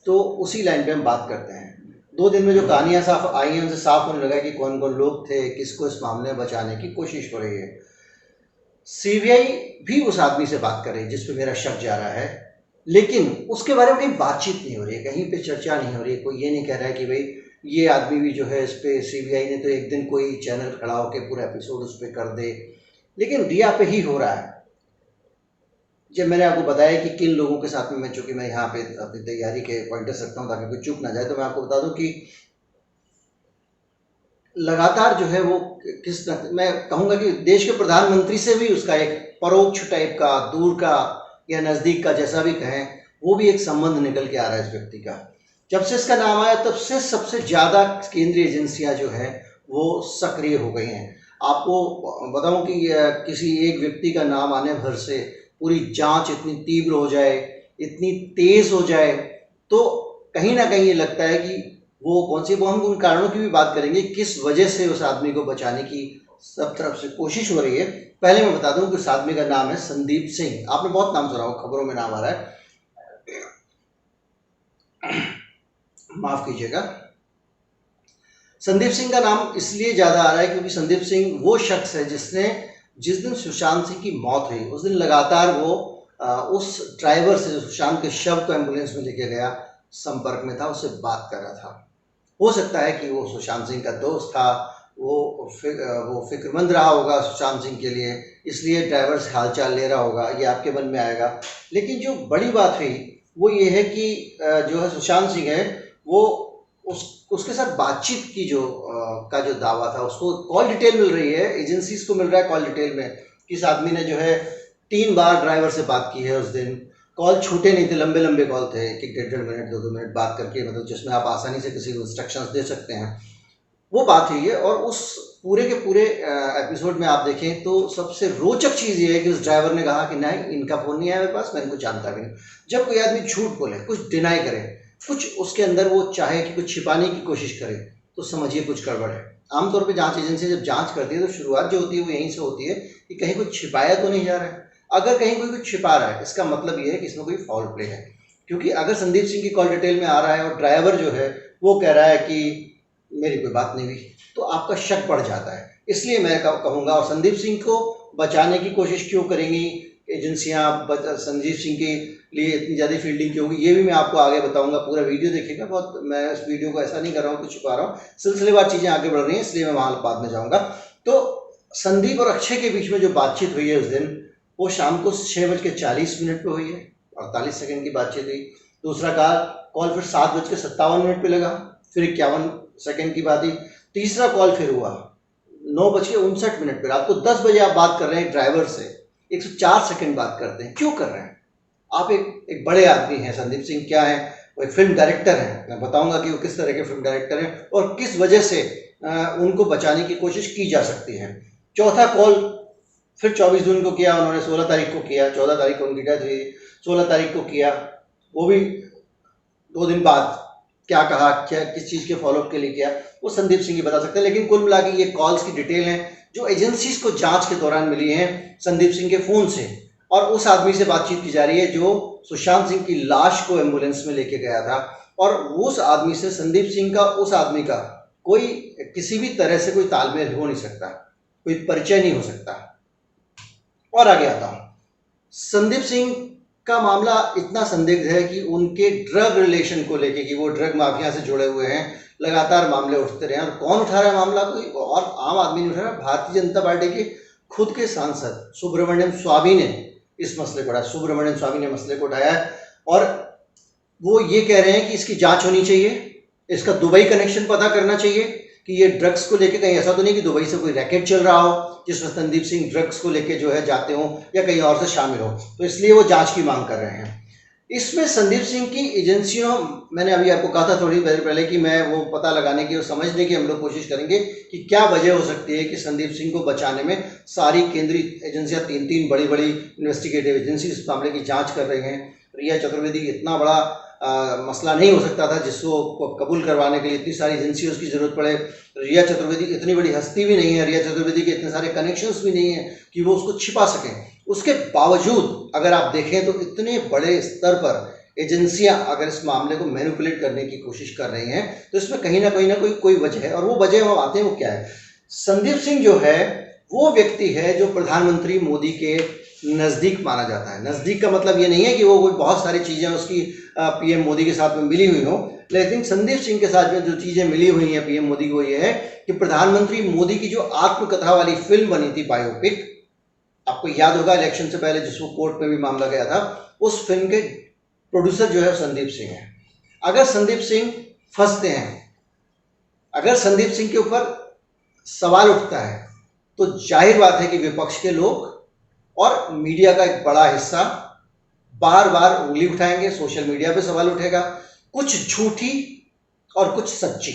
तो उसी लाइन पे हम बात करते हैं। 2 दिन में जो कहानियाँ साफ आई हैं उनसे साफ होने लगा कि कौन कौन लोग थे, किसको इस मामले में बचाने की कोशिश हो रही है। सीबीआई भी उस आदमी से बात कर रही है जिस पे मेरा शक जा रहा है, लेकिन उसके बारे में कहीं बातचीत नहीं हो रही है, कहीं पे चर्चा नहीं हो रही है। कोई ये नहीं कह रहा है कि भाई ये आदमी भी जो है इस पे सीबीआई ने तो एक दिन कोई चैनल खड़ा होकर पूरा एपिसोड उस पर कर दे, लेकिन रिया पे ही हो रहा है। जब मैंने आपको बताया कि किन लोगों के साथ में मैं, चूँकि मैं यहाँ पे अपनी तैयारी के पॉइंटर्स रखता हूँ ताकि कोई चूक ना जाए, तो मैं आपको बता दूँ कि लगातार जो है वो मैं कहूँगा कि देश के प्रधानमंत्री से भी उसका एक परोक्ष टाइप का, दूर का या नज़दीक का, जैसा भी कहें, वो भी एक संबंध निकल के आ रहा है इस व्यक्ति का। जब से इसका नाम आया तब से सबसे ज़्यादा केंद्रीय एजेंसियां जो हैं वो सक्रिय हो गई हैं। आपको बताऊं कि किसी एक व्यक्ति का नाम आने भर से पूरी जांच इतनी तीव्र हो जाए, इतनी तेज़ हो जाए, तो कहीं ना कहीं ये लगता है कि वो हम उन कारणों की भी बात करेंगे किस वजह से उस आदमी को बचाने की सब तरफ से कोशिश हो रही है। पहले मैं बता दूं कि उस आदमी का नाम है संदीप सिंह। आपने बहुत नाम सुना होगा, खबरों में नाम आ रहा है, माफ कीजिएगा। संदीप सिंह का नाम इसलिए ज़्यादा आ रहा है क्योंकि संदीप सिंह वो शख्स है जिसने, जिस दिन सुशांत सिंह की मौत हुई उस दिन लगातार वो उस ड्राइवर से जो सुशांत के शव को एम्बुलेंस में लेके गया, संपर्क में था, उससे बात कर रहा था। हो सकता है कि वो सुशांत सिंह का दोस्त था, वो फिक्रमंद रहा होगा सुशांत सिंह के लिए, इसलिए ड्राइवर से हालचाल ले रहा होगा, ये आपके मन में आएगा। लेकिन जो बड़ी बात हुई वो ये है कि जो है सुशांत सिंह है वो उसके साथ बातचीत की जो दावा था, उसको कॉल डिटेल मिल रही है, एजेंसीज को मिल रहा है कॉल डिटेल में कि इस आदमी ने जो है 3 बार ड्राइवर से बात की है उस दिन। कॉल छोटे नहीं थे, लंबे लंबे कॉल थे, 1-1.5 मिनट 2-2 मिनट बात करके, मतलब जिसमें आप आसानी से किसी को इंस्ट्रक्शंस दे सकते हैं, वो बात हुई है। और उस पूरे के पूरे एपिसोड में आप देखें तो सबसे रोचक चीज़ ये है कि उस ड्राइवर ने कहा कि नहीं, इनका फ़ोन नहीं आया मेरे पास, मैं इनको जानता भी नहीं। जब कोई आदमी झूठ बोले, कुछ डिनाई करे, कुछ उसके अंदर वो चाहे कि कुछ छिपाने की कोशिश करे, तो समझिए कुछ गड़बड़ है। आमतौर पे जांच एजेंसी जब जांच करती है तो शुरुआत जो होती है वो यहीं से होती है कि कहीं कुछ छिपाया तो नहीं जा रहा है। अगर कहीं कोई कुछ छिपा रहा है, इसका मतलब ये है कि इसमें कोई फाउल प्ले है। क्योंकि अगर संदीप सिंह की कॉल डिटेल में आ रहा है और ड्राइवर जो है वो कह रहा है कि मेरी कोई बात नहीं हुई, तो आपका शक बढ़ जाता है। इसलिए मैं कहूँगा, और संदीप सिंह को बचाने की कोशिश क्यों करेंगी, एजेंसियां संदीप सिंह के लिए इतनी ज़्यादा फील्डिंग की होगी, ये भी मैं आपको आगे बताऊंगा। पूरा वीडियो देखिएगा। बहुत मैं इस वीडियो को ऐसा नहीं कर रहा हूँ, कुछ छुपा रहा हूँ, सिलसिलेवार चीज़ें आगे बढ़ रही हैं, इसलिए मैं वहाँ बाद में जाऊँगा। तो संदीप और अक्षय के बीच में जो बातचीत हुई है उस दिन, वो शाम को 6:40 पे हुई है, 48 सेकंड की बातचीत हुई। दूसरा कॉल फिर 7:57 पे लगा, फिर 51 सेकंड की बात हुई। तीसरा कॉल फिर हुआ 9:59 पे। रात को 10 बजे आप बात कर रहे हैं ड्राइवर से, 104 सेकंड बात करते हैं। क्यों कर रहे हैं आप? एक बड़े आदमी हैं संदीप सिंह। क्या है? वो एक फिल्म डायरेक्टर हैं। मैं बताऊंगा कि वो किस तरह के फिल्म डायरेक्टर हैं और किस वजह से उनको बचाने की कोशिश की जा सकती है। चौथा कॉल फिर 24 जून को किया उन्होंने, 16 तारीख को किया, 14 तारीख को उनकी डेथ हुई, 16 तारीख को किया। वो भी 2 दिन बाद क्या कहा, क्या किस चीज़ के फॉलोअप के लिए किया, वो संदीप सिंह ही बता सकते हैं। लेकिन कुल मिला के ये कॉल्स की डिटेल हैं जो एजेंसीज को जांच के दौरान मिली हैं संदीप सिंह के फ़ोन से, और उस आदमी से बातचीत की जा रही है जो सुशांत सिंह की लाश को एम्बुलेंस में लेके गया था। और उस आदमी से संदीप सिंह का, उस आदमी का कोई किसी भी तरह से कोई तालमेल हो नहीं सकता, कोई परिचय नहीं हो सकता। और आगे आता हूँ। संदीप सिंह का मामला इतना संदिग्ध है कि उनके ड्रग रिलेशन को लेके, कि वो ड्रग माफिया से जुड़े हुए हैं, लगातार मामले उठते रहे हैं। और कौन उठा रहा है मामला? कोई और आम आदमी नहीं उठा रहा, भारतीय जनता पार्टी के खुद के सांसद सुब्रमण्यम स्वामी ने इस मसले को उठाया। सुब्रमण्यम स्वामी ने मसले को उठाया है और वो ये कह रहे हैं कि इसकी जांच होनी चाहिए, इसका दुबई कनेक्शन पता करना चाहिए कि ये ड्रग्स को लेके कहीं ऐसा तो नहीं कि दुबई से कोई रैकेट चल रहा हो जिसमें संदीप सिंह ड्रग्स को लेके जो है जाते हो या कहीं और से शामिल हो। तो इसलिए वो जांच की मांग कर रहे हैं। इसमें संदीप सिंह की एजेंसियों, मैंने अभी आपको कहा था थोड़ी देर पहले कि मैं वो पता लगाने की और समझने की हम लोग कोशिश करेंगे कि क्या वजह हो सकती है कि संदीप सिंह को बचाने में सारी केंद्रीय एजेंसियां, 3 बड़ी बड़ी इन्वेस्टिगेटिव एजेंसी इस मामले की जांच कर रही हैं। रिया चतुर्वेदी इतना बड़ा मसला नहीं हो सकता था जिसको कबूल करवाने के लिए इतनी सारी एजेंसियों की जरूरत पड़े। रिया चतुर्वेदी इतनी बड़ी हस्ती भी नहीं है, रिया चतुर्वेदी के इतने सारे कनेक्शंस भी नहीं है कि वो उसको छिपा सकें। उसके बावजूद अगर आप देखें तो इतने बड़े स्तर पर एजेंसियां अगर इस मामले को मैनिपुलेट करने की कोशिश कर रही हैं तो इसमें कहीं ना कोई वजह है। और वो वजह हम आते हैं वो क्या है? संदीप सिंह जो है वो व्यक्ति है जो प्रधानमंत्री मोदी के नज़दीक माना जाता है। नज़दीक का मतलब ये नहीं है कि वो कोई बहुत सारी चीज़ें उसकी पीएम मोदी के साथ में मिली हुई हो, लेकिन संदीप सिंह के साथ में जो चीज़ें मिली हुई हैं पीएम मोदी को, ये है कि प्रधानमंत्री मोदी की जो आत्मकथा वाली फिल्म बनी थी बायोपिक, आपको याद होगा इलेक्शन से पहले जिसको कोर्ट में भी मामला गया था, उस फिल्म के प्रोड्यूसर जो है संदीप सिंह है। अगर संदीप सिंह फंसते हैं, अगर संदीप सिंह के ऊपर सवाल उठता है तो जाहिर बात है कि विपक्ष के लोग और मीडिया का एक बड़ा हिस्सा बार बार उंगली उठाएंगे, सोशल मीडिया पे सवाल उठेगा, कुछ झूठी और कुछ सच्ची,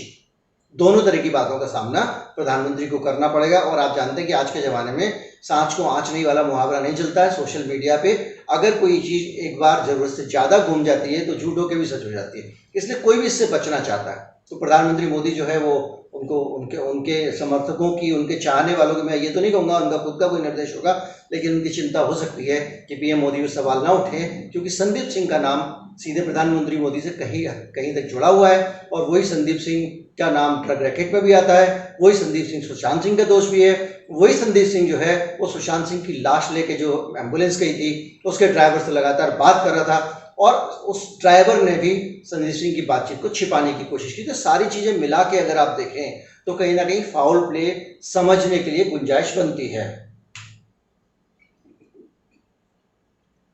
दोनों तरह की बातों का सामना प्रधानमंत्री को करना पड़ेगा। और आप जानते हैं कि आज के ज़माने में सांच को आँच नहीं वाला मुहावरा नहीं चलता है। सोशल मीडिया पे अगर कोई चीज़ एक बार ज़रूरत से ज़्यादा घूम जाती है तो झूठ होकर भी सच हो जाती है, इसलिए कोई भी इससे बचना चाहता है। तो प्रधानमंत्री मोदी जो है वो उनको उनके समर्थकों की, उनके चाहने वालों की, मैं ये तो नहीं कहूँगा उनका खुद का कोई निर्देश होगा, लेकिन उनकी चिंता हो सकती है कि पीएम मोदी पे सवाल ना उठे, क्योंकि संदीप सिंह का नाम सीधे प्रधानमंत्री मोदी से कहीं तक जुड़ा हुआ है। और वही संदीप सिंह का नाम ड्रग रैकेट में भी आता है, वही संदीप सिंह सुशांत सिंह का दोस्त भी है, वही संदीप सिंह जो है वो सुशांत सिंह की लाश लेके जो एम्बुलेंस गई थी उसके ड्राइवर से लगातार बात कर रहा था, और उस ड्राइवर ने भी संदीप सिंह की बातचीत को छिपाने की कोशिश की। तो सारी चीज़ें मिला के अगर आप देखें तो कहीं ना कहीं फाउल प्ले समझने के लिए गुंजाइश बनती है।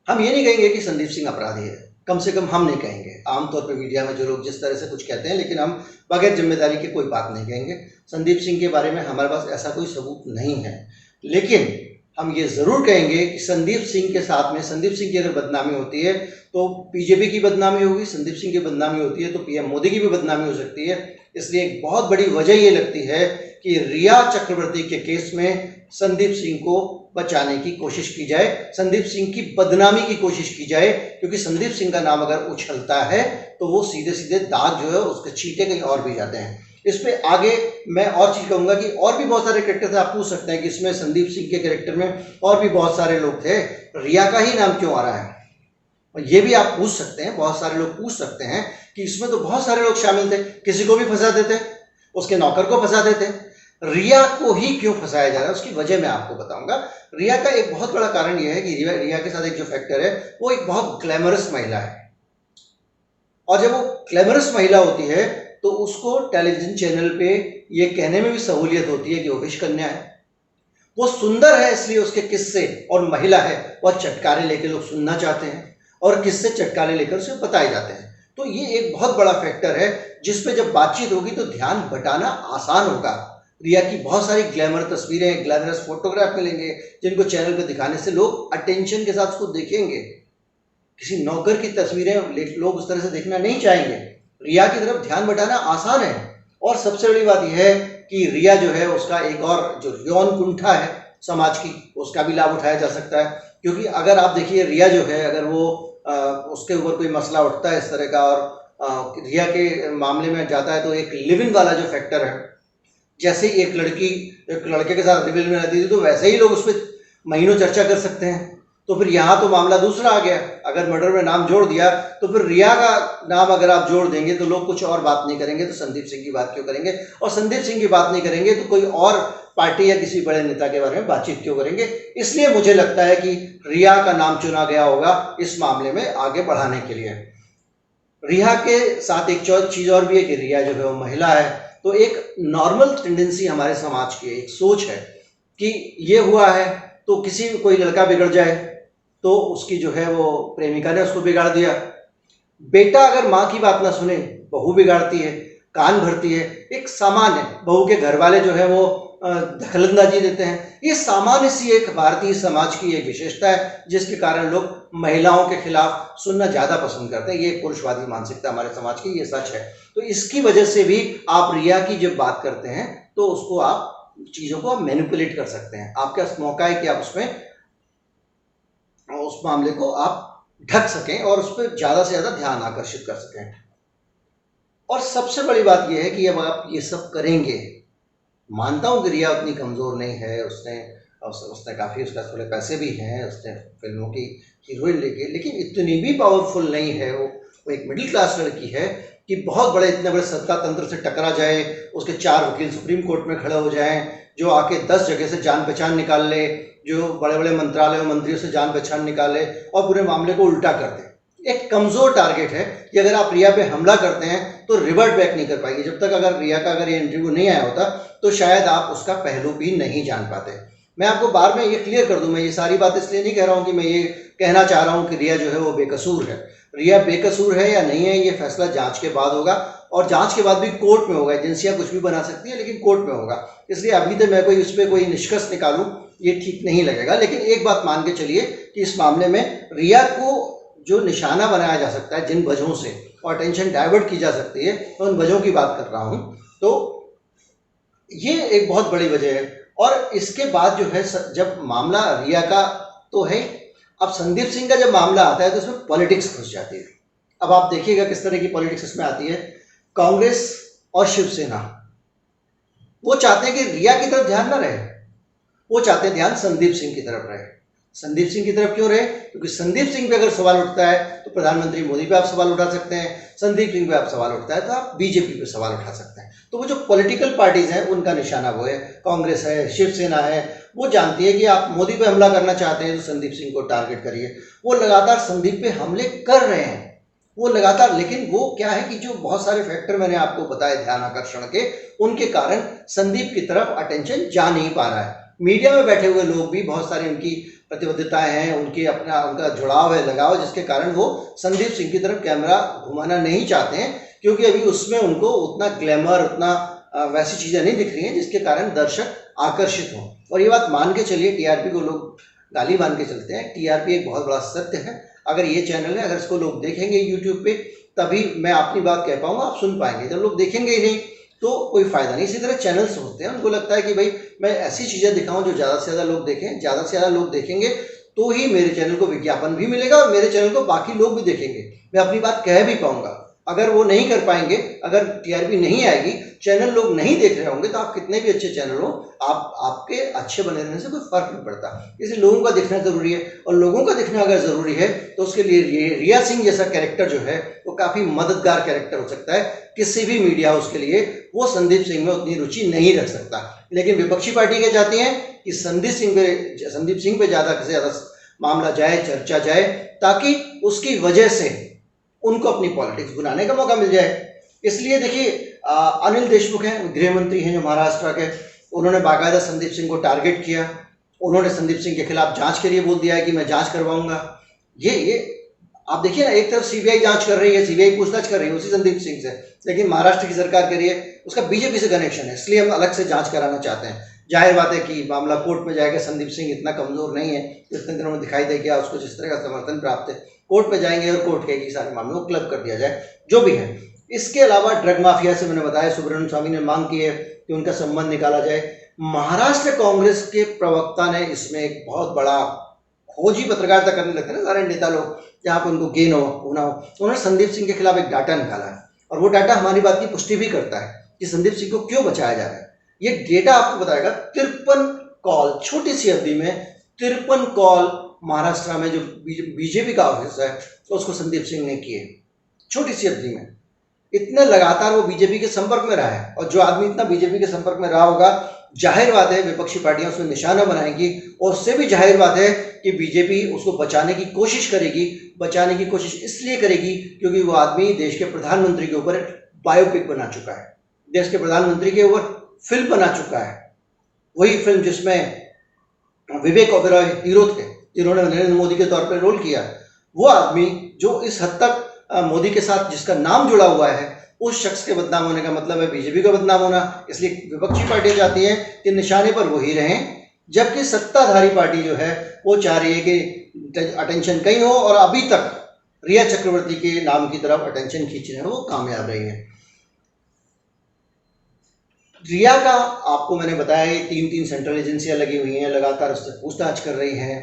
हम ये नहीं कहेंगे कि संदीप सिंह अपराधी है, कम से कम हम नहीं कहेंगे। आमतौर पर मीडिया में जो लोग जिस तरह से कुछ कहते हैं, लेकिन हम बगैर जिम्मेदारी के कोई बात नहीं कहेंगे। संदीप सिंह के बारे में हमारे पास ऐसा कोई सबूत नहीं है, लेकिन हम ये ज़रूर कहेंगे कि संदीप सिंह के साथ में, संदीप सिंह की अगर बदनामी होती है तो बीजेपी की बदनामी होगी, संदीप सिंह की बदनामी होती है तो पीएम मोदी की भी बदनामी हो सकती है। इसलिए एक बहुत बड़ी वजह ये लगती है कि रिया चक्रवर्ती के केस में संदीप सिंह को बचाने की कोशिश की जाए, संदीप सिंह की बदनामी की कोशिश की जाए, क्योंकि संदीप सिंह का नाम अगर उछलता है तो वो सीधे सीधे दाग जो है उसके छींटे कहीं और भी जाते हैं। इस पे आगे मैं और चीज़ कहूँगा कि और भी बहुत सारे कैरेक्टर थे। आप पूछ सकते हैं कि इसमें संदीप सिंह के कैरेक्टर में और भी बहुत सारे लोग थे, रिया का ही नाम क्यों आ रहा है, और ये भी आप पूछ सकते हैं, बहुत सारे लोग पूछ सकते हैं कि इसमें तो बहुत सारे लोग शामिल थे, किसी को भी फंसा देते, उसके नौकर को फंसा देते, रिया को ही क्यों फंसाया जा रहा है, उसकी वजह मैं आपको बताऊंगा। रिया का एक बहुत बड़ा कारण यह है कि रिया के साथ एक जो फैक्टर है वो एक बहुत ग्लैमरस महिला है, और जब वो ग्लैमरस महिला होती है तो उसको टेलीविजन चैनल पे ये कहने में भी सहूलियत होती है कि वो विश कन्या है, वो सुंदर है इसलिए उसके किस्से, और महिला है वह चटकारे लेकर लोग सुनना चाहते हैं और किस्से चटकारे लेकर उसे बताए जाते हैं। तो ये एक बहुत बड़ा फैक्टर है जिस पे जब बातचीत होगी तो ध्यान बटाना आसान होगा। रिया की बहुत सारी ग्लैमर तस्वीरें, ग्लैमरस फोटोग्राफ मिलेंगे जिनको चैनल पे दिखाने से लोग अटेंशन के साथ उसको देखेंगे। किसी नौकर की तस्वीरें लोग उस तरह से देखना नहीं चाहेंगे। रिया की तरफ ध्यान बटाना आसान है। और सबसे बड़ी बात यह है कि रिया जो है उसका एक और जो यौन कुंठा है समाज की, उसका भी लाभ उठाया जा सकता है। क्योंकि अगर आप देखिए रिया जो है, अगर वो उसके ऊपर कोई मसला उठता है इस तरह का और रिया के मामले में जाता है तो एक लिव इन वाला जो फैक्टर है, जैसे ही एक लड़की एक लड़के के साथ लिव इन में रहती थी तो वैसे ही लोग उस पर महीनों चर्चा कर सकते हैं। तो फिर यहाँ तो मामला दूसरा आ गया, अगर मर्डर में नाम जोड़ दिया तो फिर रिया का नाम अगर आप जोड़ देंगे तो लोग कुछ और बात नहीं करेंगे, तो संदीप सिंह की बात क्यों करेंगे, और संदीप सिंह की बात नहीं करेंगे तो कोई और पार्टी या किसी बड़े नेता के बारे में बातचीत क्यों करेंगे। इसलिए मुझे लगता है कि रिया का नाम चुना गया होगा इस मामले में आगे बढ़ाने के लिए। रिया के साथ एक चीज और भी है कि रिया जो है वो महिला है, तो एक नॉर्मल टेंडेंसी हमारे समाज की एक सोच है कि ये हुआ है तो किसी कोई लड़का बिगड़ जाए तो उसकी जो है वो प्रेमिका ने उसको बिगाड़ दिया, बेटा अगर माँ की बात ना सुने बहू बिगाड़ती है, कान भरती है, एक सामान्य बहू के घर वाले जो है वो दखलंदाजी देते हैं। ये सामान्य सी एक भारतीय समाज की एक विशेषता है जिसके कारण लोग महिलाओं के खिलाफ सुनना ज़्यादा पसंद करते हैं। ये पुरुषवादी मानसिकता हमारे समाज की, ये सच है। तो इसकी वजह से भी आप रिया की जब बात करते हैं तो उसको आप चीज़ों को मैनिपुलेट कर सकते हैं। आपके पास मौका है कि आप उसमें उस मामले को आप ढक सकें और उस पर ज़्यादा से ज़्यादा ध्यान आकर्षित कर सकें। और सबसे बड़ी बात यह है कि अब आप ये सब करेंगे, मानता हूँ कि रिया उतनी कमज़ोर नहीं है, उसने काफ़ी, उसका थोड़े पैसे भी हैं, उसने फिल्मों की हीरोइन लेकिन इतनी भी पावरफुल नहीं है। वो एक मिडिल क्लास लड़की है कि बहुत बड़े इतने बड़े सत्ता तंत्र से टकरा जाए, उसके 4 वकील सुप्रीम कोर्ट में खड़े हो जाएं, जो आके 10 जगह से जान पहचान निकाल ले, जो बड़े बड़े मंत्रालयों मंत्रियों से जान पहचान निकाले और पूरे मामले को उल्टा कर दे। एक कमज़ोर टारगेट है कि अगर आप रिया पे हमला करते हैं तो रिवर्ट बैक नहीं कर पाएगी। जब तक अगर रिया का अगर ये इंटरव्यू नहीं आया होता तो शायद आप उसका पहलू भी नहीं जान पाते। मैं आपको बाद में ये क्लियर कर दूं, मैं ये सारी बात इसलिए नहीं कह रहा हूं कि मैं ये कहना चाह रहा हूं कि रिया जो है वो बेकसूर है। रिया बेकसूर है या नहीं है ये फैसला जांच के बाद होगा, और जांच के बाद भी कोर्ट में होगा। एजेंसियां कुछ भी बना सकती है लेकिन कोर्ट में होगा, इसलिए अभी तक मैं कोई उस पर कोई निष्कर्ष निकालूं ये ठीक नहीं लगेगा। लेकिन एक बात मान के चलिए कि इस मामले में रिया को जो निशाना बनाया जा सकता है जिन वजहों से, और अटेंशन डाइवर्ट की जा सकती है, तो उन वजहों की बात कर रहा हूं। तो ये एक बहुत बड़ी वजह है। और इसके बाद जो है जब मामला रिया का तो है, अब संदीप सिंह का जब मामला आता है तो इसमें पॉलिटिक्स घुस जाती है। अब आप देखिएगा किस तरह की पॉलिटिक्स इसमें आती है। कांग्रेस और शिवसेना वो चाहते हैं कि रिया की तरफ ध्यान ना रहे, वो चाहते हैं ध्यान संदीप सिंह की तरफ रहे। संदीप सिंह की तरफ क्यों रहे? क्योंकि संदीप सिंह पे अगर सवाल उठता है तो प्रधानमंत्री मोदी पे आप सवाल उठा सकते हैं, संदीप सिंह पे आप सवाल उठता है तो आप बीजेपी पे सवाल उठा सकते हैं। तो वो जो पॉलिटिकल पार्टीज हैं उनका निशाना वो है, कांग्रेस है, शिवसेना है, वो जानती है कि आप मोदी पे हमला करना चाहते हैं तो संदीप सिंह को टारगेट करिए। वो लगातार संदीप पे हमले कर रहे हैं, वो लगातार। लेकिन वो क्या है कि जो बहुत सारे फैक्टर मैंने आपको बताए ध्यान आकर्षण के, उनके कारण संदीप की तरफ अटेंशन जा नहीं पा रहा है। मीडिया में बैठे हुए लोग भी बहुत सारी उनकी प्रतिबद्धताएं हैं, उनका जुड़ाव है, लगाव, जिसके कारण वो संदीप सिंह की तरफ कैमरा घुमाना नहीं चाहते हैं, क्योंकि अभी उसमें उनको उतना ग्लैमर, उतना वैसी चीज़ें नहीं दिख रही हैं जिसके कारण दर्शक आकर्षित हों। और ये बात मान के चलिए, टीआरपी को लोग गाली मान के चलते हैं, टीआरपी एक बहुत बड़ा सत्य है। अगर ये चैनल है, अगर इसको लोग देखेंगे यूट्यूब पे तभी मैं अपनी बात कह पाऊंगा, आप सुन पाएंगे। जब लोग देखेंगे ही नहीं तो कोई फायदा नहीं। इसी तरह चैनल्स होते हैं, उनको लगता है कि भाई मैं ऐसी चीज़ें दिखाऊं जो ज़्यादा से ज़्यादा लोग देखें, ज़्यादा से ज़्यादा लोग देखेंगे तो ही मेरे चैनल को विज्ञापन भी मिलेगा और मेरे चैनल को बाकी लोग भी देखेंगे, मैं अपनी बात कह भी पाऊंगा। अगर वो नहीं कर पाएंगे, अगर टीआरपी नहीं आएगी, चैनल लोग नहीं देख रहे होंगे, तो आप कितने भी अच्छे चैनल हो, आपके अच्छे बने रहने से कोई फर्क नहीं पड़ता। इसलिए लोगों का दिखना जरूरी है, और लोगों का दिखना अगर जरूरी है तो उसके लिए रिया सिंह जैसा कैरेक्टर जो है वो काफी मददगार कैरेक्टर हो सकता है। किसी भी मीडिया हाउस के लिए वो संदीप सिंह में उतनी रुचि नहीं रख सकता। लेकिन विपक्षी पार्टी क्या चाहती है कि संदीप सिंह पे ज़्यादा से ज़्यादा मामला जाए, चर्चा जाए, ताकि उसकी वजह से उनको अपनी पॉलिटिक्स बनाने का मौका मिल जाए। इसलिए देखिए, अनिल देशमुख हैं, गृह मंत्री हैं जो महाराष्ट्र के, उन्होंने बाकायदा संदीप सिंह को टारगेट किया। उन्होंने संदीप सिंह के खिलाफ जांच के लिए बोल दिया है कि मैं जांच करवाऊंगा। ये आप देखिए ना, एक तरफ सीबीआई जांच कर रही है, सीबीआई पूछताछ कर रही है उसी संदीप सिंह से, लेकिन महाराष्ट्र की सरकार कह रही है उसका बीजेपी से कनेक्शन है, इसलिए हम अलग से जांच कराना चाहते हैं। जाहिर बात है कि मामला कोर्ट में जाएगा, संदीप सिंह इतना कमजोर नहीं है, इतने दिनों में दिखाई दे गया उसको जिस तरह का समर्थन प्राप्त है। कोर्ट में जाएंगे और कोर्ट कहेगी सारे मामलों को क्लब कर दिया जाए, जो भी है। इसके अलावा ड्रग माफिया से मैंने बताया, सुब्रमण्यम स्वामी ने मांग की है कि उनका संबंध निकाला जाए। महाराष्ट्र कांग्रेस के प्रवक्ता ने इसमें एक बहुत बड़ा खोजी पत्रकारिता करने लगते हैं ना सारे नेता लोग, जहाँ पर उनको गेन हो ना हो। उन्होंने संदीप सिंह के खिलाफ एक डाटा निकाला है, और वो डाटा हमारी बात की पुष्टि भी करता है कि संदीप सिंह को क्यों बचाया जा रहा है। ये डेटा आपको बताएगा 53 कॉल, छोटी सी अवधि में 53 कॉल महाराष्ट्र में जो बीजेपी का ऑफिस है उसको संदीप सिंह ने किए, छोटी सी अवधि में। इतने लगातार वो बीजेपी के संपर्क में रहा है, और जो आदमी इतना बीजेपी के संपर्क में रहा होगा, जाहिर बात है विपक्षी पार्टियां उसमें निशाना बनाएंगी, और उससे भी जाहिर बात है कि बीजेपी उसको बचाने की कोशिश करेगी। बचाने की कोशिश इसलिए करेगी क्योंकि वो आदमी देश के प्रधानमंत्री के ऊपर बायोपिक बना चुका है, देश के प्रधानमंत्री के ऊपर फिल्म बना चुका है। वही फिल्म जिसमें विवेक ओबेरॉय हीरो थे, जिन्होंने नरेंद्र मोदी के तौर पर रोल किया। वो आदमी जो इस हद तक मोदी के साथ जिसका नाम जुड़ा हुआ है, उस शख्स के बदनाम होने का मतलब है बीजेपी का बदनाम होना। इसलिए विपक्षी पार्टियां चाहती हैं कि निशाने पर वही रहें, जबकि सत्ताधारी पार्टी जो है वो चाह रही है कि अटेंशन कहीं हो, और अभी तक रिया चक्रवर्ती के नाम की तरफ अटेंशन खींचने में वो कामयाब रही है। रिया का आपको मैंने बताया, 3 सेंट्रल एजेंसियां लगी हुई हैं, लगातार उससे पूछताछ कर रही हैं।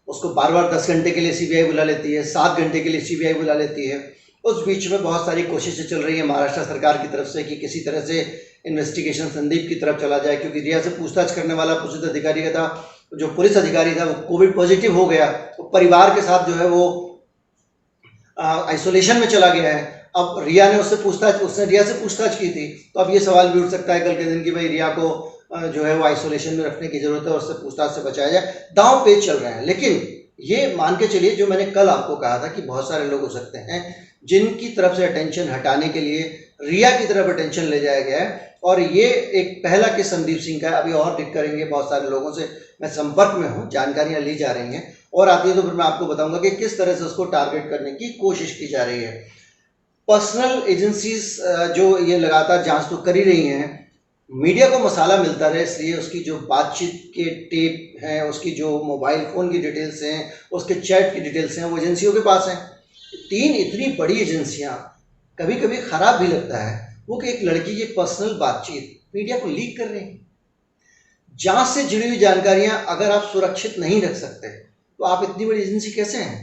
उसको बार बार 10 घंटे के लिए सीबीआई बुला लेती है, 7 घंटे के लिए सीबीआई बुला लेती है। उस बीच में बहुत सारी कोशिशें चल रही हैं महाराष्ट्र सरकार की तरफ से कि किसी तरह से इन्वेस्टिगेशन संदीप की तरफ चला जाए, क्योंकि रिया से पूछताछ करने वाला पुलिस अधिकारी का था, जो पुलिस अधिकारी था वो कोविड पॉजिटिव हो गया, तो परिवार के साथ जो है वो आइसोलेशन में चला गया है। अब रिया ने उसने रिया से पूछताछ की थी, तो अब ये सवाल भी उठ सकता है कल के दिन कि भाई रिया को जो है वो आइसोलेशन में रखने की जरूरत है और उससे पूछताछ से बचाया जाए। दांव पेच चल रहे हैं, लेकिन ये मान के चलिए, जो मैंने कल आपको कहा था कि बहुत सारे लोग हो सकते हैं जिनकी तरफ से अटेंशन हटाने के लिए रिया की तरफ अटेंशन ले जाया गया है, और ये एक पहला केस संदीप सिंह का है। अभी और दिक करेंगे, बहुत सारे लोगों से मैं संपर्क में हूँ, जानकारियाँ ली जा रही हैं, और आती है तो फिर मैं आपको बताऊंगा कि किस तरह से उसको टारगेट करने की कोशिश की जा रही है। पर्सनल एजेंसीज जो ये लगातार जांच तो कर ही रही हैं, मीडिया को मसाला मिलता रहे इसलिए उसकी जो बातचीत के टेप हैं, उसकी जो मोबाइल फ़ोन की डिटेल्स हैं, उसके चैट की डिटेल्स हैं, वो एजेंसियों के पास हैं। 3 इतनी बड़ी एजेंसियां, कभी कभी ख़राब भी लगता है वो कि एक लड़की की पर्सनल बातचीत मीडिया को लीक कर रहे हैं। जांच से जुड़ी हुई जानकारियां अगर आप सुरक्षित नहीं रख सकते तो आप इतनी बड़ी एजेंसी कैसे हैं?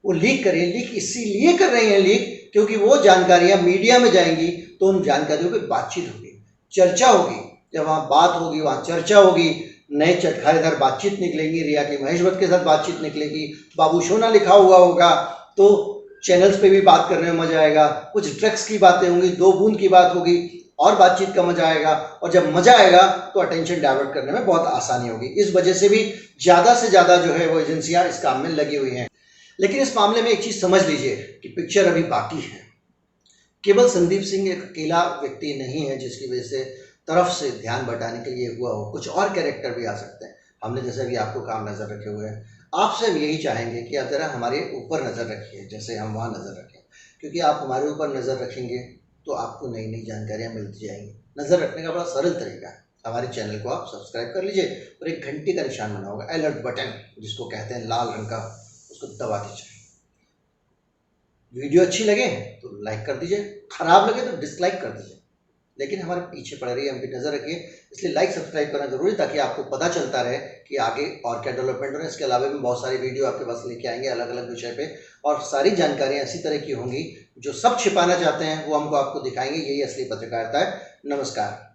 वो लीक कर रही है। लीक इसीलिए कर रही हैं लीक क्योंकि वो जानकारियां मीडिया में जाएंगी तो उन जानकारियों पर बातचीत होगी, चर्चा होगी। जब वहाँ बात होगी वहाँ चर्चा होगी, नए चटखारेदार बातचीत निकलेंगी, रिया की महेश भट्ट के साथ बातचीत निकलेगी, बाबू सोना लिखा हुआ होगा तो चैनल्स पे भी बात करने में मजा आएगा। कुछ ड्रग्स की बातें होंगी, 2 बूंद की बात होगी और बातचीत का मजा आएगा, और जब मजा आएगा तो अटेंशन डाइवर्ट करने में बहुत आसानी होगी। इस वजह से भी ज़्यादा से ज़्यादा जो है वो एजेंसियाँ इस काम में लगी हुई हैं। लेकिन इस मामले में एक चीज़ समझ लीजिए कि पिक्चर अभी बाकी है। केवल संदीप सिंह एक अकेला व्यक्ति नहीं है जिसकी वजह से तरफ से ध्यान बटाने के लिए हुआ हो, कुछ और कैरेक्टर भी आ सकते हैं। हमने जैसे भी आपको काम नज़र रखे हुए हैं, आपसे हम यही चाहेंगे कि आप ज़रा हमारे ऊपर नज़र रखिए जैसे हम वहाँ नज़र रखें, क्योंकि आप हमारे ऊपर नज़र रखेंगे तो आपको नई नई जानकारियाँ मिलती जाएंगी। नज़र रखने का बड़ा सरल तरीका है, हमारे चैनल को आप सब्सक्राइब कर लीजिए और एक घंटी का निशान बना होगा, अलर्ट बटन जिसको कहते हैं, लाल रंग का, उसको दबा दीजिए। वीडियो अच्छी लगे तो लाइक कर दीजिए, खराब लगे तो डिसलाइक कर दीजिए, लेकिन हमारे पीछे पड़ रही है, हम भी नज़र रखिए। इसलिए लाइक सब्सक्राइब करना जरूरी, ताकि आपको पता चलता रहे कि आगे और क्या डेवलपमेंट हो रहा है। इसके अलावा भी बहुत सारी वीडियो आपके पास लेके आएंगे अलग अलग विषय पे, और सारी जानकारियाँ इसी तरह की होंगी। जो सब छिपाना चाहते हैं वो हमको आपको दिखाएंगे। यही असली पत्रकारिता है। नमस्कार।